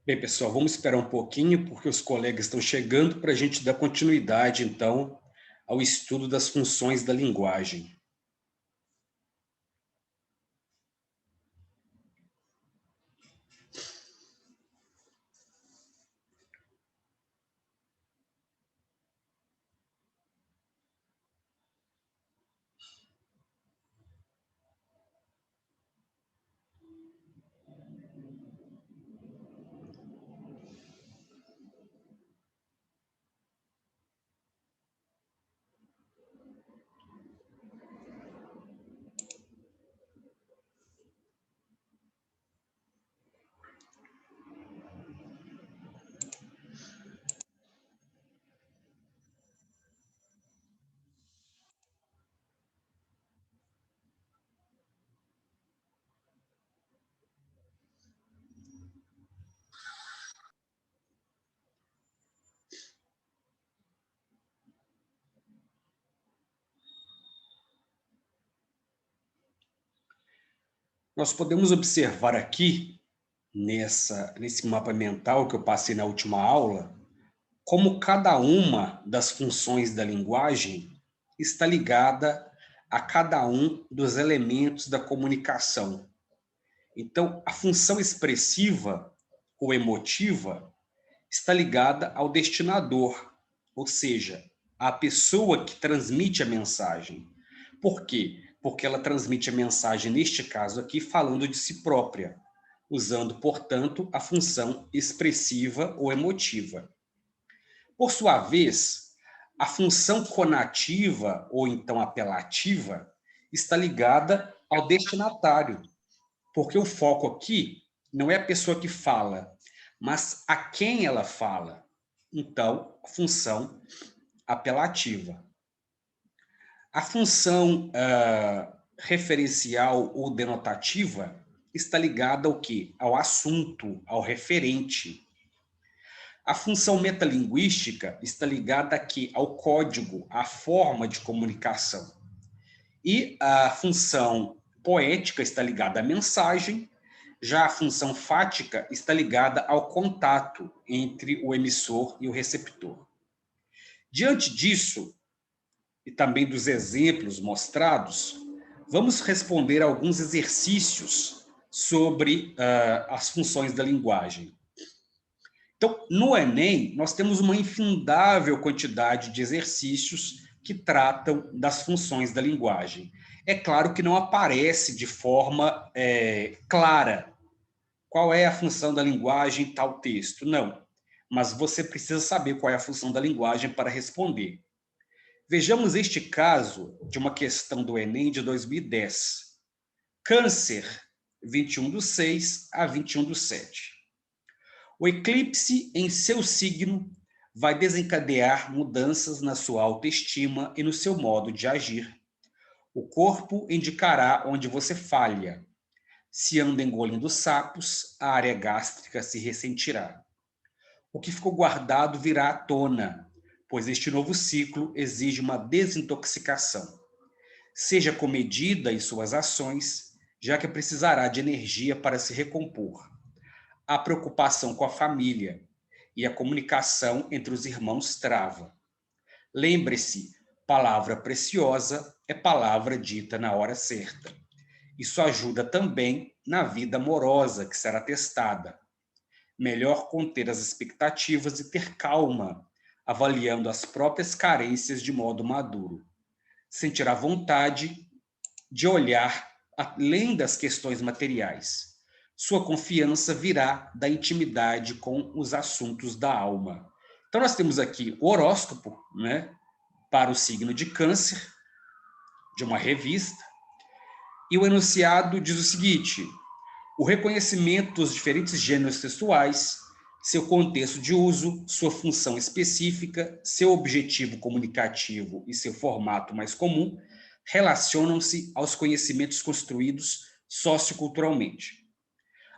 Bem, pessoal, vamos esperar um pouquinho, porque os colegas estão chegando para a gente dar continuidade, então, ao estudo das funções da linguagem. Nós podemos observar aqui, nesse mapa mental que eu passei na última aula, como cada uma das funções da linguagem está ligada a cada um dos elementos da comunicação. Então, a função expressiva ou emotiva está ligada ao destinador, ou seja, à pessoa que transmite a mensagem. Por quê? Porque ela transmite a mensagem, neste caso aqui, falando de si própria, usando, portanto, a função expressiva ou emotiva. Por sua vez, a função conativa, ou então apelativa, está ligada ao destinatário, porque o foco aqui não é a pessoa que fala, mas a quem ela fala. Então, a função apelativa. A função referencial ou denotativa está ligada ao quê? Ao assunto, ao referente. A função metalinguística está ligada aqui ao código, à forma de comunicação. E a função poética está ligada à mensagem, já a função fática está ligada ao contato entre o emissor e o receptor. Diante disso, e também dos exemplos mostrados, vamos responder a alguns exercícios sobre as funções da linguagem. Então, no Enem, nós temos uma infindável quantidade de exercícios que tratam das funções da linguagem. É claro que não aparece de forma clara qual é a função da linguagem em tal texto, não. Mas você precisa saber qual é a função da linguagem para responder. Vejamos este caso de uma questão do Enem de 2010. Câncer, 21/6 a 21/7. O eclipse em seu signo vai desencadear mudanças na sua autoestima e no seu modo de agir. O corpo indicará onde você falha. Se anda engolindo sapos, a área gástrica se ressentirá. O que ficou guardado virá à tona, pois este novo ciclo exige uma desintoxicação. Seja comedida em suas ações, já que precisará de energia para se recompor. A preocupação com a família e a comunicação entre os irmãos trava. Lembre-se, palavra preciosa é palavra dita na hora certa. Isso ajuda também na vida amorosa que será testada. Melhor conter as expectativas e ter calma, avaliando as próprias carências de modo maduro. Sentirá vontade de olhar além das questões materiais. Sua confiança virá da intimidade com os assuntos da alma. Então, nós temos aqui o horóscopo, né, para o signo de Câncer, de uma revista, e o enunciado diz o seguinte: o reconhecimento dos diferentes gêneros textuais, seu contexto de uso, sua função específica, seu objetivo comunicativo e seu formato mais comum relacionam-se aos conhecimentos construídos socioculturalmente.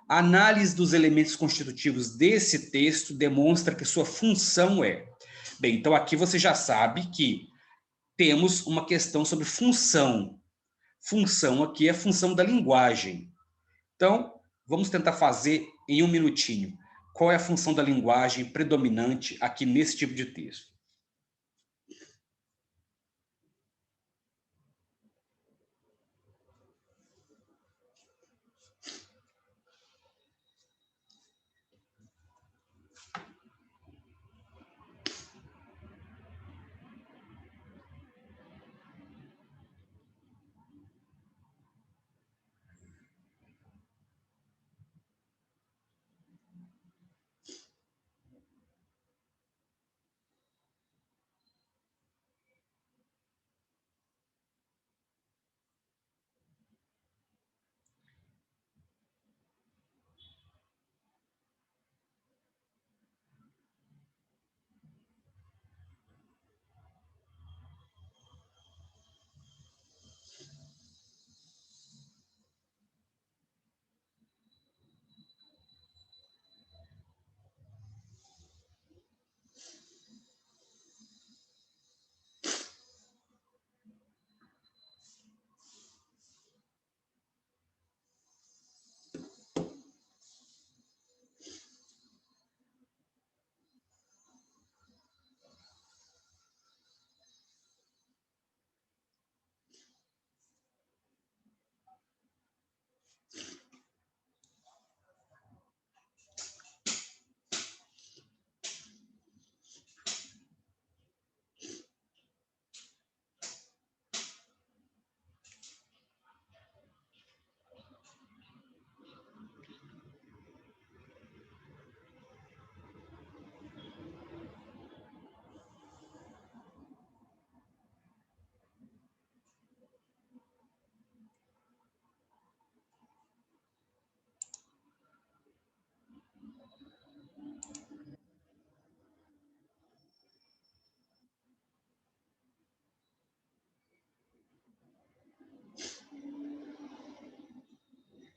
A análise dos elementos constitutivos desse texto demonstra que sua função é... Bem, então aqui você já sabe que temos uma questão sobre função. Função aqui é a função da linguagem. Então, vamos tentar fazer em um minutinho. Qual é a função da linguagem predominante aqui nesse tipo de texto?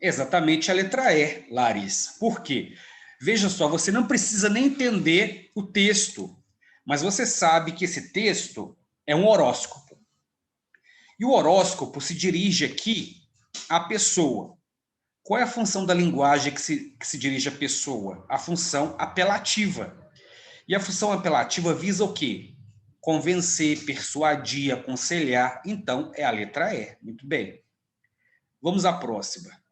Exatamente a letra E, Larissa. Por quê? Veja só, você não precisa nem entender o texto, mas você sabe que esse texto é um horóscopo. E o horóscopo se dirige aqui à pessoa. Qual é a função da linguagem que se dirige à pessoa? A função apelativa. E a função apelativa visa o quê? Convencer, persuadir, aconselhar. Então, é a letra E. Muito bem. Vamos à próxima.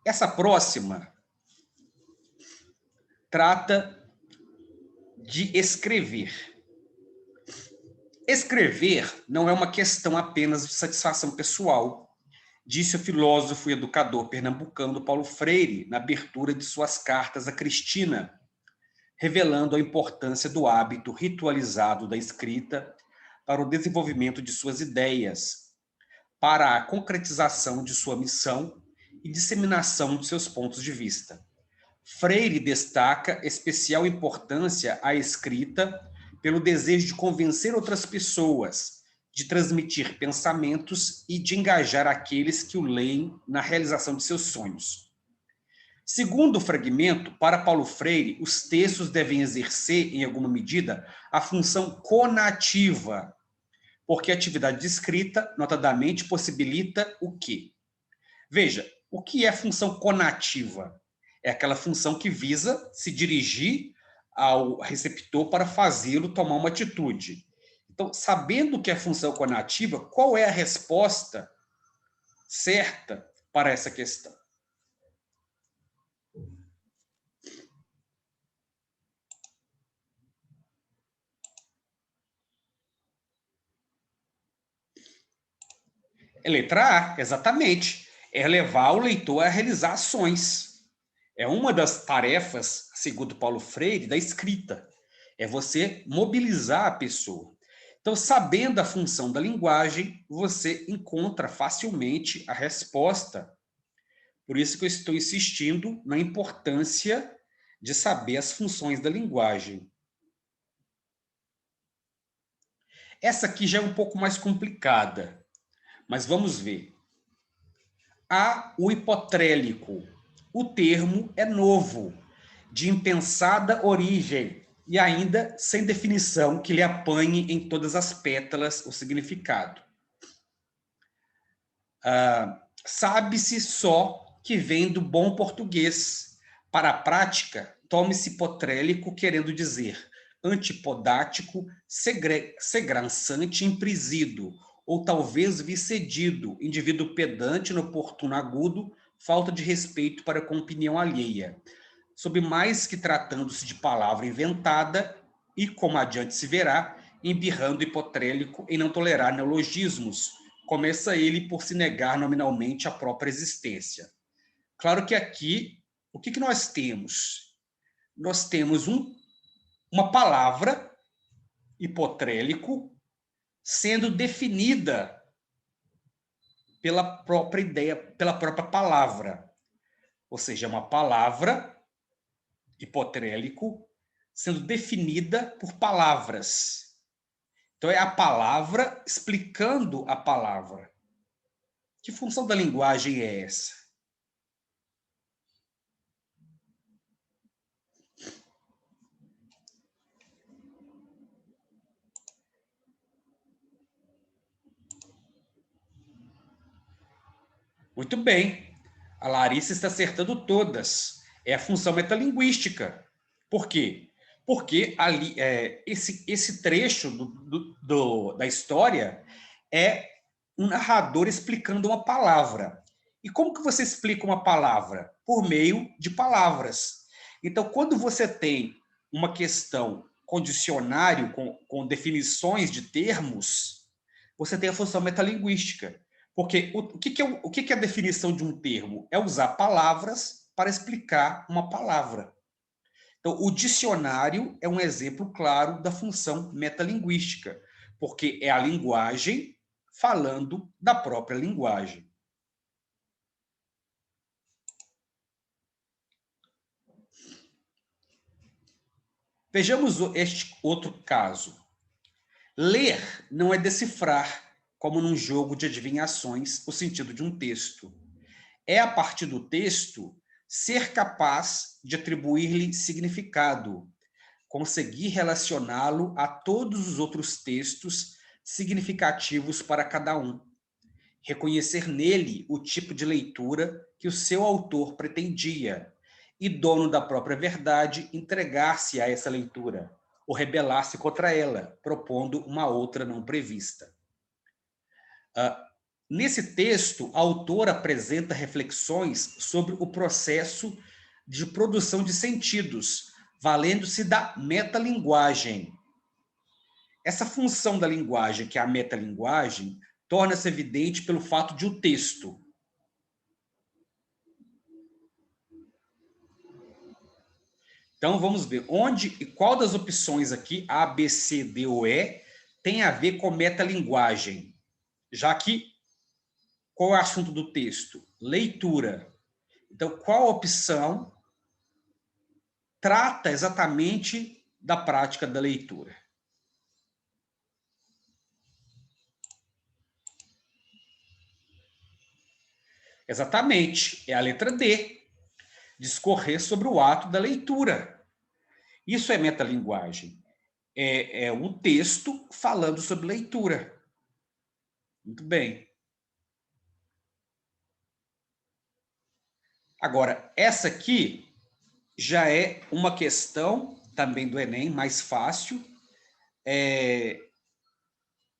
Essa próxima trata de escrever. Escrever não é uma questão apenas de satisfação pessoal, disse o filósofo e educador pernambucano Paulo Freire na abertura de suas cartas a Cristina, revelando a importância do hábito ritualizado da escrita para o desenvolvimento de suas ideias, para a concretização de sua missão e disseminação de seus pontos de vista. Freire destaca especial importância à escrita pelo desejo de convencer outras pessoas, de transmitir pensamentos e de engajar aqueles que o leem na realização de seus sonhos. Segundo o fragmento, para Paulo Freire, os textos devem exercer, em alguma medida, a função conativa, porque a atividade de escrita, notadamente, possibilita o quê? Veja, o que é função conativa? É aquela função que visa se dirigir ao receptor para fazê-lo tomar uma atitude. Então, sabendo o que é função conativa, qual é a resposta certa para essa questão? É letra A, exatamente. É levar o leitor a realizar ações. É uma das tarefas, segundo Paulo Freire, da escrita. É você mobilizar a pessoa. Então, sabendo a função da linguagem, você encontra facilmente a resposta. Por isso que eu estou insistindo na importância de saber as funções da linguagem. Essa aqui já é um pouco mais complicada, mas vamos ver. Há o hipotrélico. O termo é novo, de impensada origem e ainda sem definição que lhe apanhe em todas as pétalas o significado. Sabe-se só que vem do bom português. Para a prática, tome-se hipotrélico querendo dizer antipodático, segrançante, imprisido, ou talvez vicedido, indivíduo pedante, inoportuno agudo, falta de respeito para com a opinião alheia. Sob mais que tratando-se de palavra inventada, e como adiante se verá, embirrando hipotrélico em não tolerar neologismos, começa ele por se negar nominalmente à própria existência. Claro que aqui, o que nós temos? Nós temos uma palavra, hipotrélico, sendo definida pela própria ideia, pela própria palavra. Ou seja, uma palavra, hipotrélico, sendo definida por palavras. Então, é a palavra explicando a palavra. Que função da linguagem é essa? Muito bem. A Larissa está acertando todas. É a função metalinguística. Por quê? Porque ali, esse trecho da história é um narrador explicando uma palavra. E como que você explica uma palavra? Por meio de palavras. Então, quando você tem uma questão com dicionário, com definições de termos, você tem a função metalinguística. Porque o que é a definição de um termo? É usar palavras para explicar uma palavra. Então, o dicionário é um exemplo claro da função metalinguística, porque é a linguagem falando da própria linguagem. Vejamos este outro caso. Ler não é decifrar, como num jogo de adivinhações, o sentido de um texto. É a partir do texto ser capaz de atribuir-lhe significado, conseguir relacioná-lo a todos os outros textos significativos para cada um. Reconhecer nele o tipo de leitura que o seu autor pretendia e, dono da própria verdade, entregar-se a essa leitura ou rebelar-se contra ela, propondo uma outra não prevista. Nesse texto, a autora apresenta reflexões sobre o processo de produção de sentidos, valendo-se da metalinguagem. Essa função da linguagem, que é a metalinguagem, torna-se evidente pelo fato de o texto. Então, vamos ver onde e qual das opções aqui, A, B, C, D ou E, tem a ver com metalinguagem. Já que, qual é o assunto do texto? Leitura. Então, qual opção trata exatamente da prática da leitura? Exatamente, é a letra D. Discorrer sobre o ato da leitura. Isso é metalinguagem. É um texto falando sobre leitura. Muito bem. Agora, essa aqui já é uma questão, também do Enem, mais fácil,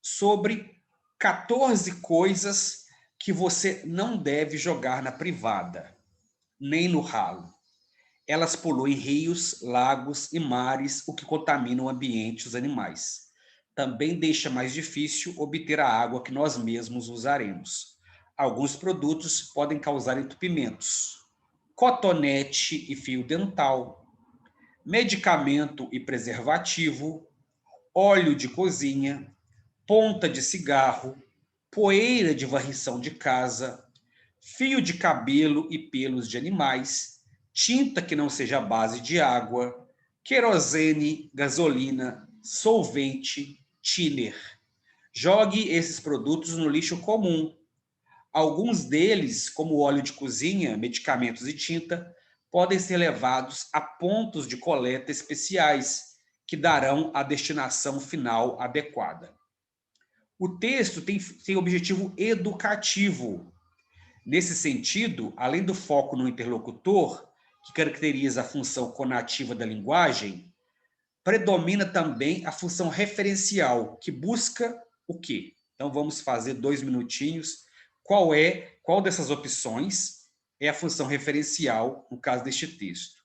sobre 14 coisas que você não deve jogar na privada, nem no ralo. Elas poluem rios, lagos e mares, o que contamina o ambiente e os animais. Também deixa mais difícil obter a água que nós mesmos usaremos. Alguns produtos podem causar entupimentos. Cotonete e fio dental, medicamento e preservativo, óleo de cozinha, ponta de cigarro, poeira de varrição de casa, fio de cabelo e pelos de animais, tinta que não seja à base de água, querosene, gasolina, solvente, thinner. Jogue esses produtos no lixo comum. Alguns deles, como óleo de cozinha, medicamentos e tinta, podem ser levados a pontos de coleta especiais, que darão a destinação final adequada. O texto tem objetivo educativo. Nesse sentido, além do foco no interlocutor, que caracteriza a função conativa da linguagem, predomina também a função referencial, que busca o quê? Então, vamos fazer 2 minutinhos. Qual dessas opções é a função referencial no caso deste texto?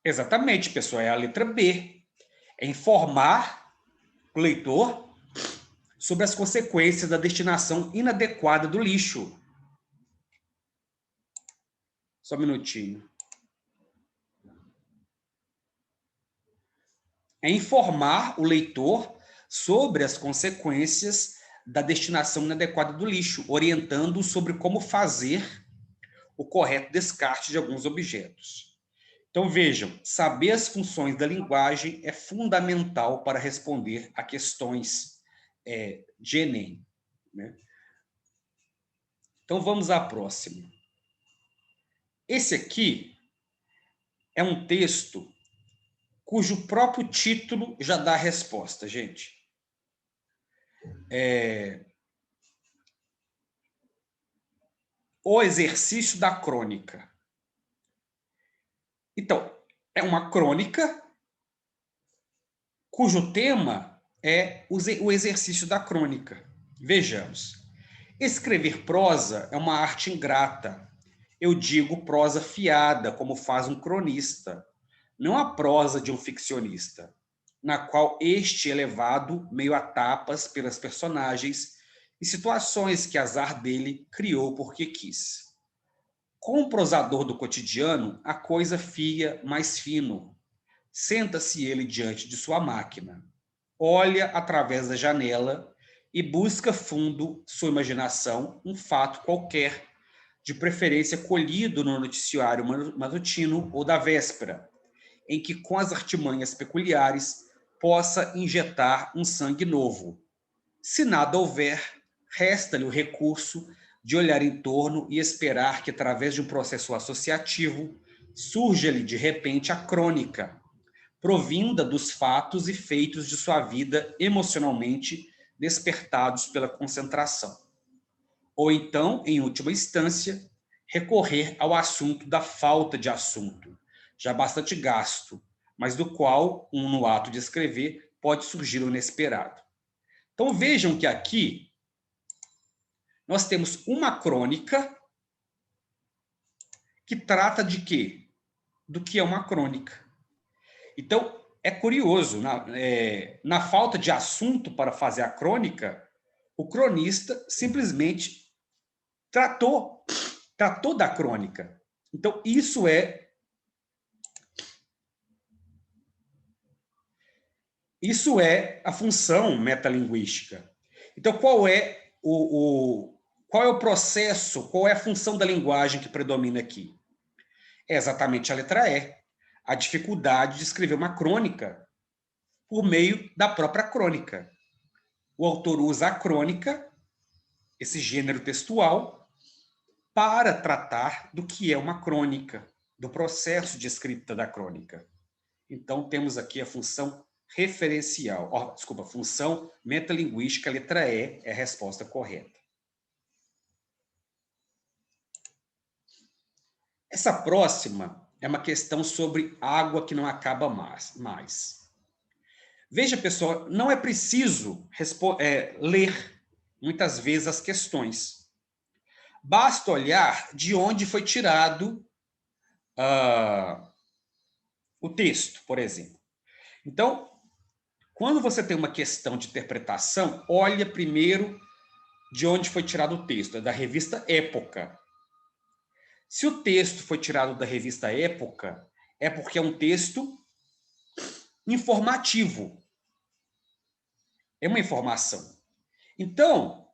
Exatamente, pessoal, é a letra B. É informar o leitor sobre as consequências da destinação inadequada do lixo. Só um minutinho. É informar o leitor sobre as consequências da destinação inadequada do lixo, orientando-o sobre como fazer o correto descarte de alguns objetos. Então, vejam, saber as funções da linguagem é fundamental para responder a questões de Enem, né? Então, vamos à próxima. Esse aqui é um texto cujo próprio título já dá a resposta, gente. O exercício da crônica. Então, é uma crônica cujo tema é o exercício da crônica. Vejamos. Escrever prosa é uma arte ingrata. Eu digo prosa fiada, como faz um cronista, não a prosa de um ficcionista, na qual este é levado meio a tapas pelas personagens e situações que azar dele criou porque quis. Com o prosador do cotidiano, a coisa fia mais fino. Senta-se ele diante de sua máquina, olha através da janela e busca fundo sua imaginação um fato qualquer, de preferência colhido no noticiário matutino ou da véspera, em que, com as artimanhas peculiares, possa injetar um sangue novo. Se nada houver, resta-lhe o recurso de olhar em torno e esperar que, através de um processo associativo, surja-lhe de repente a crônica, provinda dos fatos e feitos de sua vida emocionalmente despertados pela concentração. Ou então, em última instância, recorrer ao assunto da falta de assunto, já bastante gasto, mas do qual, no ato de escrever, pode surgir o inesperado. Então vejam que aqui nós temos uma crônica que trata de quê? Do que é uma crônica. Então, é curioso, na falta de assunto para fazer a crônica, o cronista simplesmente tratou da crônica. Então, isso é a função metalinguística. Então, qual é o processo, qual é a função da linguagem que predomina aqui? É exatamente a letra E, a dificuldade de escrever uma crônica por meio da própria crônica. O autor usa a crônica, esse gênero textual, para tratar do que é uma crônica, do processo de escrita da crônica. Então, temos aqui a função referencial, a função metalinguística, letra E, é a resposta correta. Essa próxima é uma questão sobre água que não acaba mais. Veja, pessoal, não é preciso ler muitas vezes as questões. Basta olhar de onde foi tirado o texto, por exemplo. Então, quando você tem uma questão de interpretação, olha primeiro de onde foi tirado o texto. É da revista Época. Se o texto foi tirado da revista Época, é porque é um texto informativo. É uma informação. Então,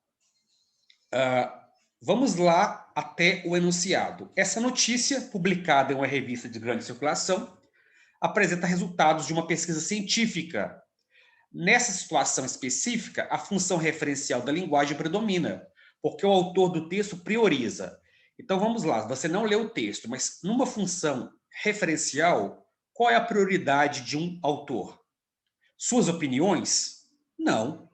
vamos lá até o enunciado. Essa notícia, publicada em uma revista de grande circulação, apresenta resultados de uma pesquisa científica. Nessa situação específica, a função referencial da linguagem predomina, porque o autor do texto prioriza. Então, vamos lá, você não lê o texto, mas numa função referencial, qual é a prioridade de um autor? Suas opiniões? Não.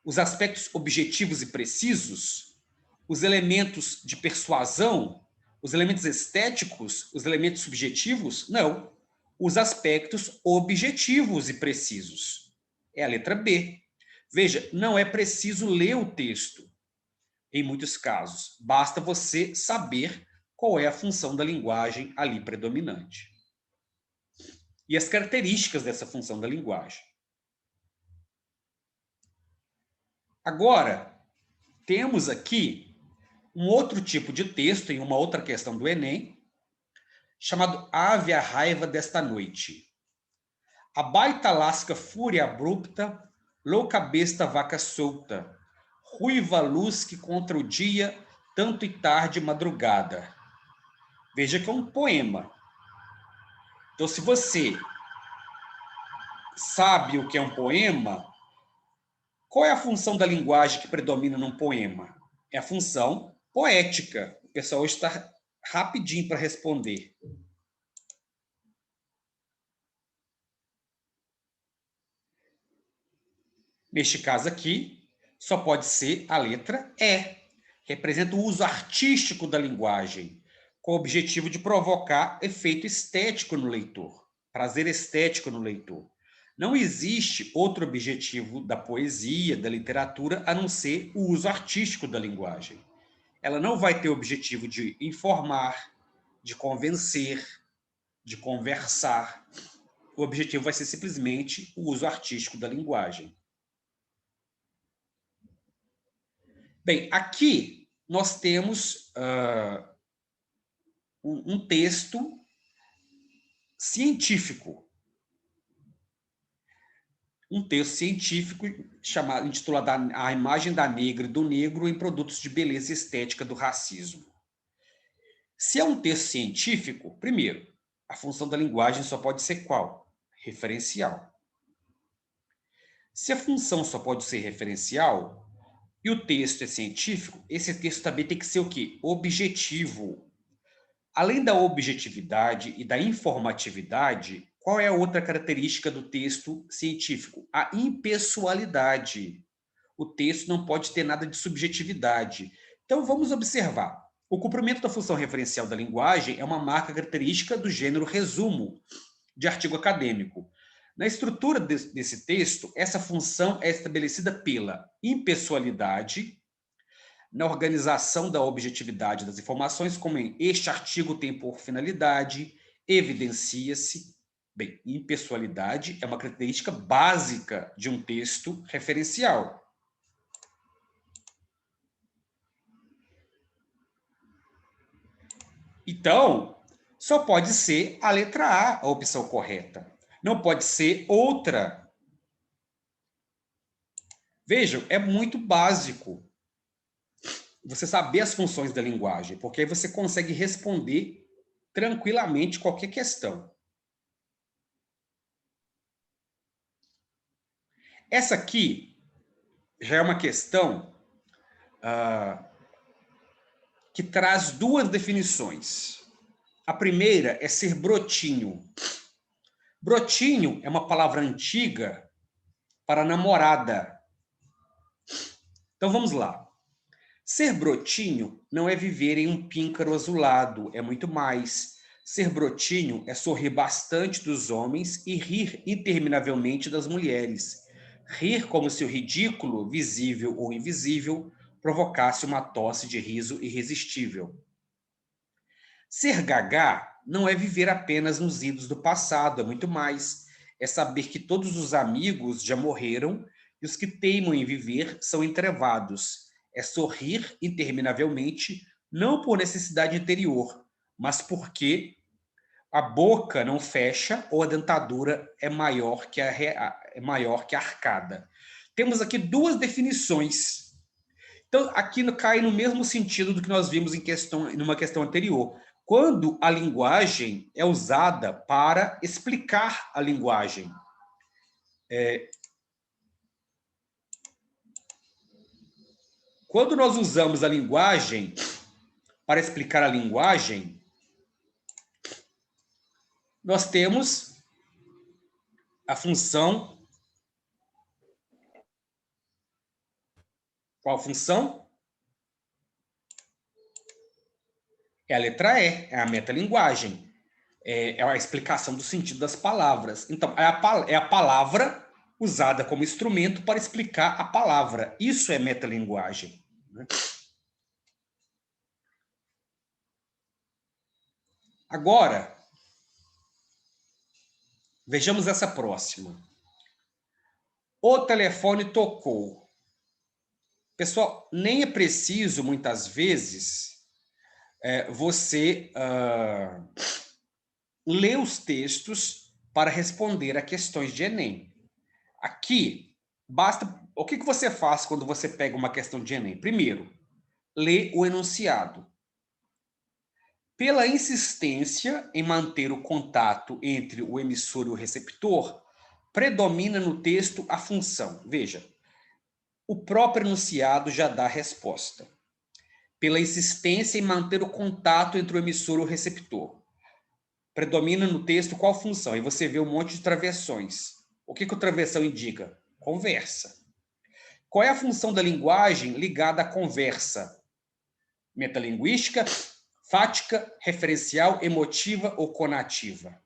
Os aspectos objetivos e precisos? Os elementos de persuasão? Os elementos estéticos? Os elementos subjetivos? Não. Os aspectos objetivos e precisos. É a letra B. Veja, não é preciso ler o texto, em muitos casos. Basta você saber qual é a função da linguagem ali predominante. E as características dessa função da linguagem. Agora, temos aqui um outro tipo de texto, em uma outra questão do Enem, chamado Ave a raiva desta noite. A baita lasca fúria abrupta, louca besta vaca solta, ruiva luz que contra o dia, tanto e tarde madrugada. Veja que é um poema. Então, se você sabe o que é um poema, qual é a função da linguagem que predomina num poema? É a função poética. O pessoal está rapidinho para responder. Neste caso aqui, só pode ser a letra E. Representa o uso artístico da linguagem, com o objetivo de provocar efeito estético no leitor, prazer estético no leitor. Não existe outro objetivo da poesia, da literatura, a não ser o uso artístico da linguagem. Ela não vai ter o objetivo de informar, de convencer, de conversar. O objetivo vai ser simplesmente o uso artístico da linguagem. Bem, aqui nós temos um texto científico. um texto científico chamado, intitulado A Imagem da Negra e do Negro em Produtos de Beleza e Estética do Racismo. Se é um texto científico, primeiro, a função da linguagem só pode ser qual? Referencial. Se a função só pode ser referencial e o texto é científico, esse texto também tem que ser o quê? Objetivo. Além da objetividade e da informatividade, qual é a outra característica do texto científico? A impessoalidade. O texto não pode ter nada de subjetividade. Então, vamos observar. O cumprimento da função referencial da linguagem é uma marca característica do gênero resumo de artigo acadêmico. Na estrutura desse texto, essa função é estabelecida pela impessoalidade, na organização da objetividade das informações, como em este artigo tem por finalidade, evidencia-se. Bem, impessoalidade é uma característica básica de um texto referencial. Então, só pode ser a letra A a opção correta. Não pode ser outra. Vejam, é muito básico você saber as funções da linguagem, porque aí você consegue responder tranquilamente qualquer questão. Essa aqui já é uma questão que traz duas definições. A primeira é ser brotinho. Brotinho é uma palavra antiga para namorada. Então vamos lá. Ser brotinho não é viver em um píncaro azulado, é muito mais. Ser brotinho é sorrir bastante dos homens e rir interminavelmente das mulheres. Rir como se o ridículo, visível ou invisível, provocasse uma tosse de riso irresistível. Ser gagá não é viver apenas nos idos do passado, é muito mais. É saber que todos os amigos já morreram e os que teimam em viver são entrevados. É sorrir interminavelmente, não por necessidade interior, mas porque a boca não fecha ou a dentadura é maior que a arcada. Temos aqui duas definições. Então, aqui cai no mesmo sentido do que nós vimos numa questão anterior. Quando a linguagem é usada para explicar a linguagem. Quando nós usamos a linguagem para explicar a linguagem, nós temos a função. Qual função? É a letra E, é a metalinguagem. É a explicação do sentido das palavras. Então, é a palavra usada como instrumento para explicar a palavra. Isso é metalinguagem. Né? Agora, vejamos essa próxima. O telefone tocou. Pessoal, nem é preciso, muitas vezes, você ler os textos para responder a questões de Enem. Aqui, basta... O que você faz quando você pega uma questão de Enem? Primeiro, lê o enunciado. Pela insistência em manter o contato entre o emissor e o receptor, predomina no texto a função. Veja, o próprio enunciado já dá a resposta. Pela insistência em manter o contato entre o emissor e o receptor. Predomina no texto qual função? E você vê um monte de travessões. O que o travessão indica? Conversa. Qual é a função da linguagem ligada à conversa? Metalinguística, fática, referencial, emotiva ou conativa?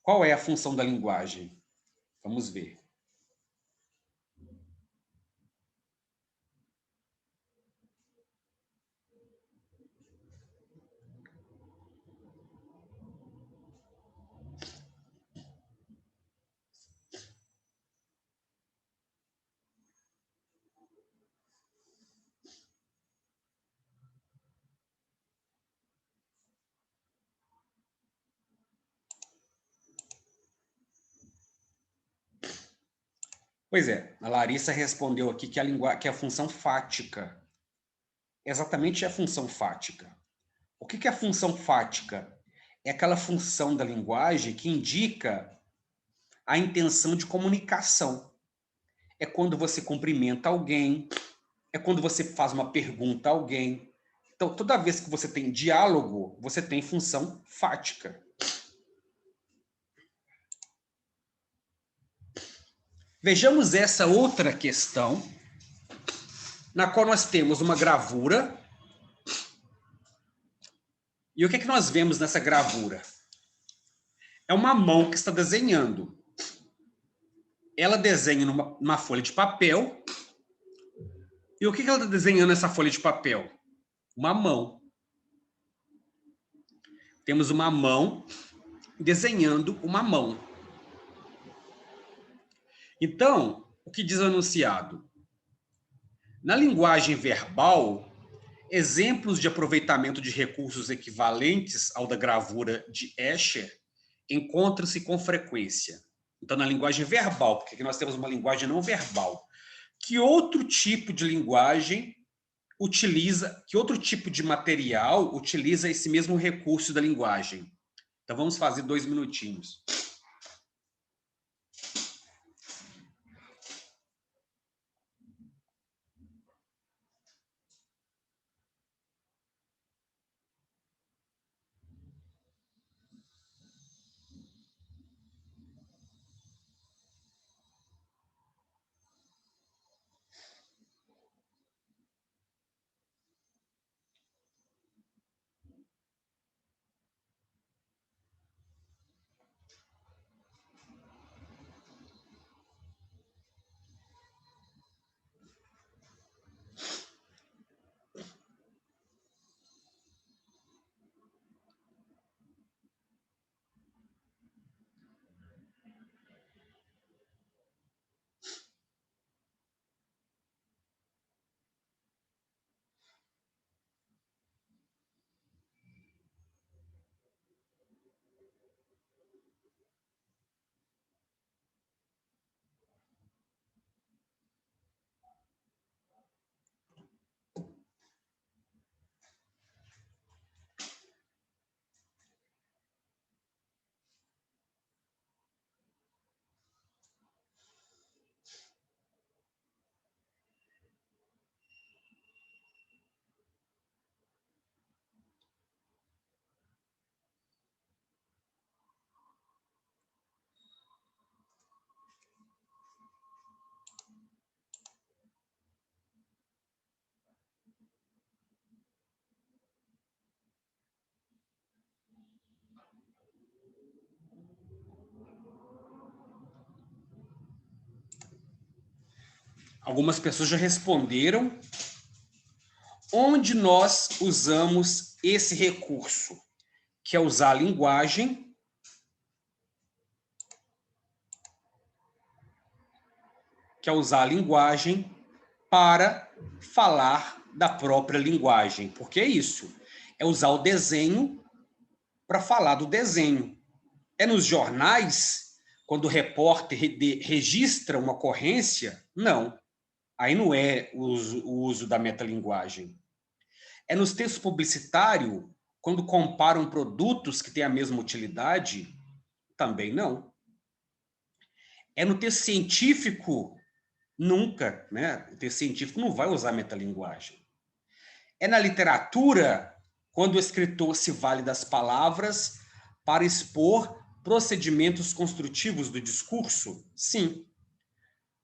Qual é a função da linguagem? Vamos ver. Pois é, a Larissa respondeu aqui que que a função fática. Exatamente a função fática. O que é a função fática? É aquela função da linguagem que indica a intenção de comunicação. É quando você cumprimenta alguém, é quando você faz uma pergunta a alguém. Então, toda vez que você tem diálogo, você tem função fática. Vejamos essa outra questão, na qual nós temos uma gravura. E o que nós vemos nessa gravura? É uma mão que está desenhando. Ela desenha numa folha de papel. E o que ela está desenhando nessa folha de papel? Uma mão. Temos uma mão desenhando uma mão. Então, o que diz o enunciado? Na linguagem verbal, exemplos de aproveitamento de recursos equivalentes ao da gravura de Escher encontram-se com frequência. Então, na linguagem verbal, porque aqui nós temos uma linguagem não verbal. Que outro tipo de linguagem utiliza, que outro tipo de material utiliza esse mesmo recurso da linguagem? Então, vamos fazer 2 minutinhos. Algumas pessoas já responderam. Onde nós usamos esse recurso, que é usar a linguagem para falar da própria linguagem. Porque é isso, é usar o desenho para falar do desenho. É nos jornais, quando o repórter registra uma ocorrência? Não. Aí não é o uso da metalinguagem. É nos textos publicitários, quando comparam produtos que têm a mesma utilidade? Também não. É no texto científico? Nunca, né? O texto científico não vai usar metalinguagem. É na literatura, quando o escritor se vale das palavras para expor procedimentos construtivos do discurso? Sim.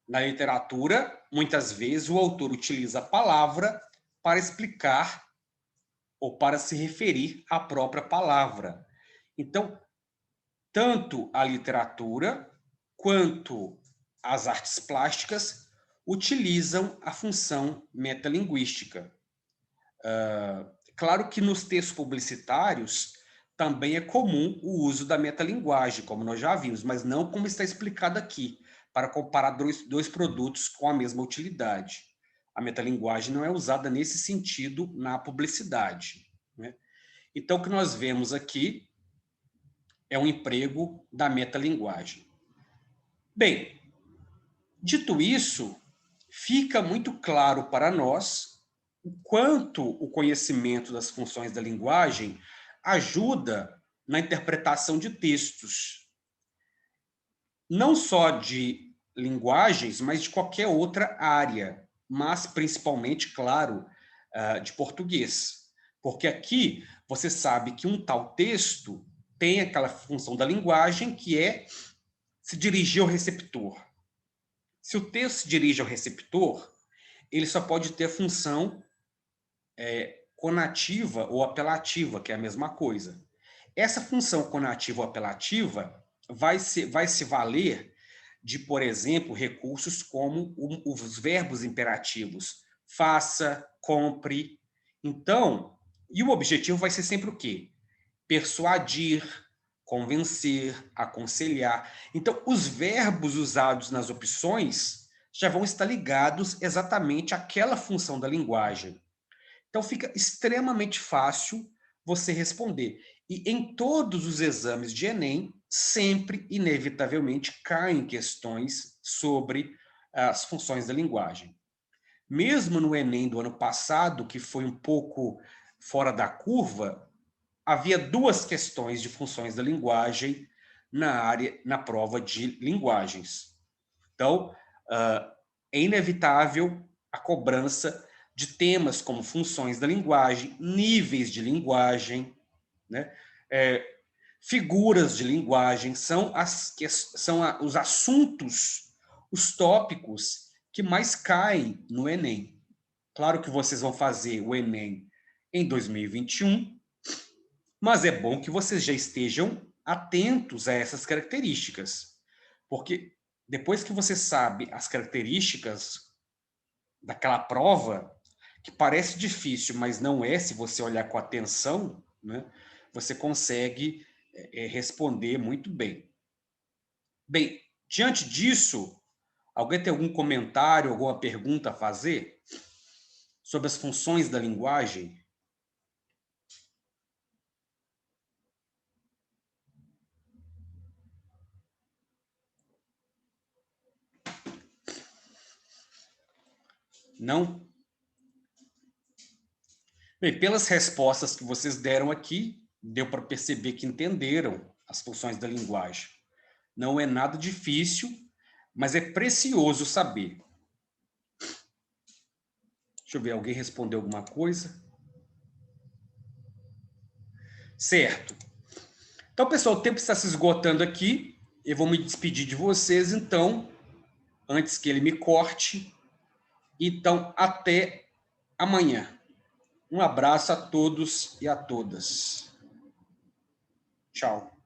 Na literatura, muitas vezes o autor utiliza a palavra para explicar ou para se referir à própria palavra. Então, tanto a literatura quanto as artes plásticas utilizam a função metalinguística. Claro que nos textos publicitários também é comum o uso da metalinguagem, como nós já vimos, mas não como está explicado aqui, para comparar dois produtos com a mesma utilidade. A metalinguagem não é usada nesse sentido na publicidade, né? Então, o que nós vemos aqui é um emprego da metalinguagem. Bem, Dito isso, fica muito claro para nós o quanto o conhecimento das funções da linguagem ajuda na interpretação de textos, não só de linguagens, mas de qualquer outra área, mas principalmente, claro, de português. Porque aqui você sabe que um tal texto tem aquela função da linguagem que é se dirigir ao receptor. Se o texto se dirige ao receptor, ele só pode ter a função conativa ou apelativa, que é a mesma coisa. Essa função conativa ou apelativa vai se valer de, por exemplo, recursos como os verbos imperativos. Faça, compre. Então, e o objetivo vai ser sempre o quê? Persuadir, convencer, aconselhar. Então, os verbos usados nas opções já vão estar ligados exatamente àquela função da linguagem. Então, fica extremamente fácil você responder. E em todos os exames de Enem, sempre, inevitavelmente, caem questões sobre as funções da linguagem. Mesmo no Enem do ano passado, que foi um pouco fora da curva, havia 2 questões de funções da linguagem na prova de linguagens. Então, é inevitável a cobrança de temas como funções da linguagem, níveis de linguagem, né? Figuras de linguagem, são os assuntos, os tópicos que mais caem no Enem. Claro que vocês vão fazer o Enem em 2021, mas é bom que vocês já estejam atentos a essas características, porque depois que você sabe as características daquela prova, que parece difícil, mas não é, se você olhar com atenção, né, você consegue responder muito bem. Bem, diante disso, alguém tem algum comentário, alguma pergunta a fazer sobre as funções da linguagem? Não? Bem, pelas respostas que vocês deram aqui, deu para perceber que entenderam as funções da linguagem. Não é nada difícil, mas é precioso saber. Deixa eu ver, alguém respondeu alguma coisa? Certo. Então, pessoal, o tempo está se esgotando aqui. Eu vou me despedir de vocês, então, antes que ele me corte. Então, até amanhã. Um abraço a todos e a todas. Tchau.